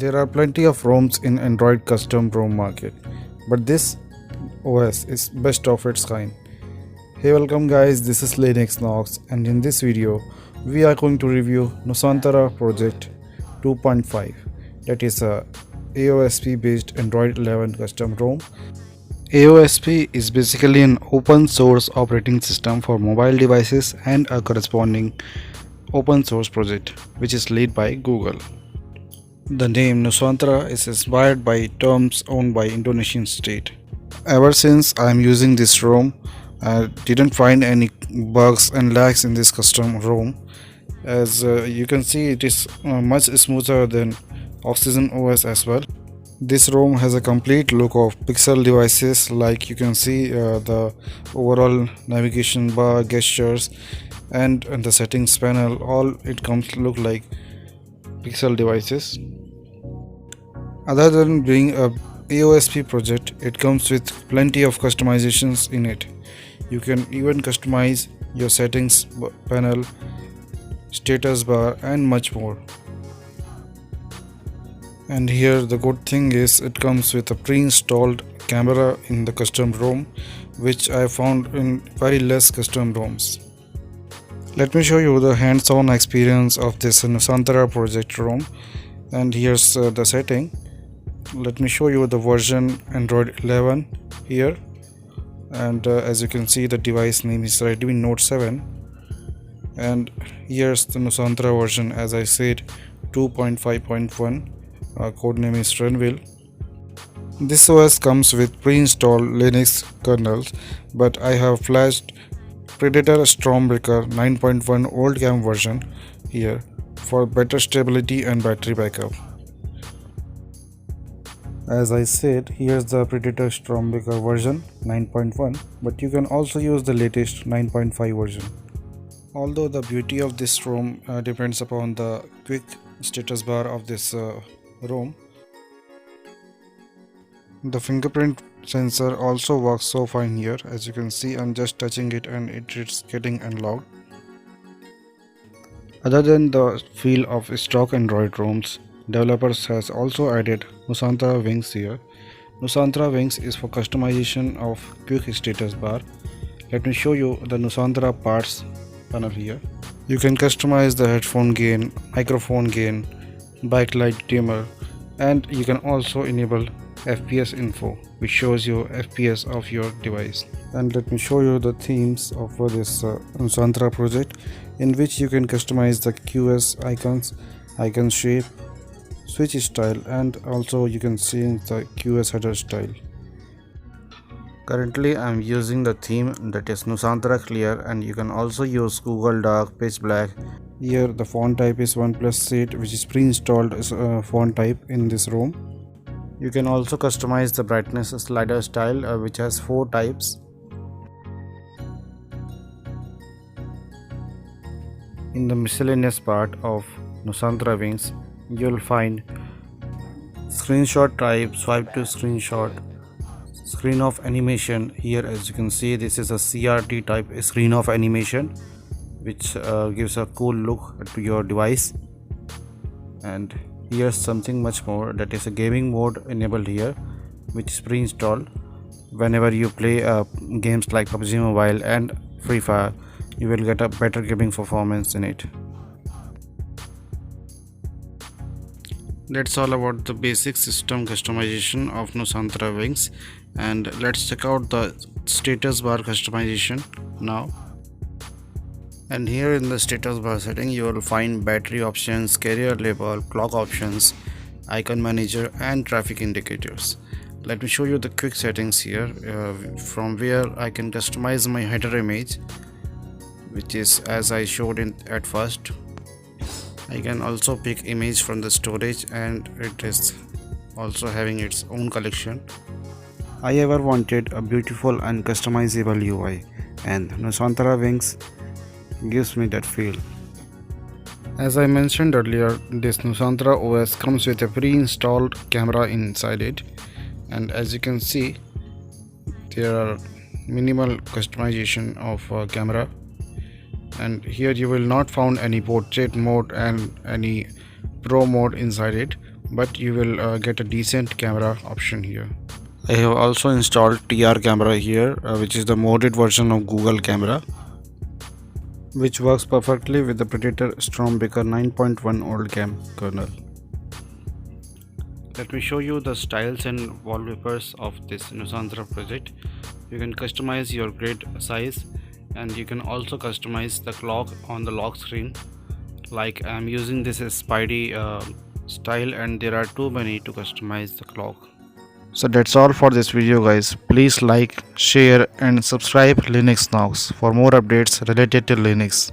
There are plenty of ROMs in Android custom ROM market, but this OS is best of its kind. Hey, welcome guys, this is Linux Knox, and in this video we are going to review NUSANTARA Project 2.5, that is a aosp based Android 11 custom ROM. aosp is basically an open source operating system for mobile devices and a corresponding open source project which is led by Google. The name Nusantara is inspired by terms owned by Indonesian state. Ever since I am using this ROM, I didn't find any bugs and lags in this custom ROM. As you can see, it is much smoother than Oxygen OS as well. This ROM has a complete look of pixel devices, like you can see the overall navigation bar, gestures, and the settings panel. All it comes to look like pixel devices. Other than being a aosp project, it comes with plenty of customizations in it. You can even customize your settings panel, status bar, and much more. And here the good thing is it comes with a pre-installed camera in the custom ROM, which I found in very less custom ROMs. Let me show you the hands-on experience of this NUSANTARA Project ROM. And here's the setting. Let me show you the version Android 11 here, and as you can see, the device name is Redmi Note 7, and here's the NUSANTARA version, as I said, 2.5.1. Code name is Renville. This OS comes with pre-installed Linux kernels, but I have flashed Predator Stormbreaker 9.1 old cam version here for better stability and battery backup. As I said, here's the Predator Stormbreaker version 9.1, but you can also use the latest 9.5 version. Although the beauty of this ROM depends upon the quick status bar of this ROM. The fingerprint sensor also works so fine here. As you can see, I'm just touching it and it is getting unlocked. Other than the feel of stock Android ROMs, developers has also added NUSANTARA Wings here. NUSANTARA Wings is for customization of quick status bar. Let me show you the NUSANTARA parts panel here. You can customize the headphone gain, microphone gain, backlight dimmer, and you can also enable FPS info, which shows you FPS of your device. And let me show you the themes of this NUSANTARA project, in which you can customize the QS icons, icon shape, switch style, and also you can change the QS header style. Currently I am using the theme that is NUSANTARA Clear, and you can also use Google Dark, Pitch Black. Here the font type is OnePlus 8, which is pre-installed font type in this ROM. You can also customize the brightness slider style, which has 4 types. In the miscellaneous part of NUSANTARA Wings, you'll find screenshot type, swipe to screenshot, screen of animation. Here, as you can see, this is a CRT type screen of animation, which gives a cool look to your device. And here's something much more, that is a gaming mode enabled here, which is pre-installed. Whenever you play games like PUBG Mobile and Free Fire, you will get a better gaming performance in it. That's all about the basic system customization of NUSANTARA Wings, and let's check out the status bar customization now. And here in the status bar setting, you will find battery options, carrier label, clock options, icon manager, and traffic indicators. Let me show you the quick settings here, from where I can customize my header image, which is as I showed at first. I can also pick image from the storage, and it is also having its own collection. I ever wanted a beautiful and customizable UI, and NUSANTARA Wings gives me that feel. As I mentioned earlier, this NUSANTARA OS comes with a pre-installed camera inside it, and as you can see, there are minimal customization of camera. And here you will not find any portrait mode and any pro mode inside it, but you will get a decent camera option here. I have also installed TR camera here, which is the modded version of Google camera, which works perfectly with the Predator Stormbreaker 9.1 old cam kernel. Let me show you the styles and wallpapers of this NUSANTARA project. You can customize your grid size, and you can also customize the clock on the lock screen. Like I'm using this as Spidey style, and there are too many to customize the clock. So that's all for this video guys. Please like, share and subscribe Linux Knox for more updates related to Linux.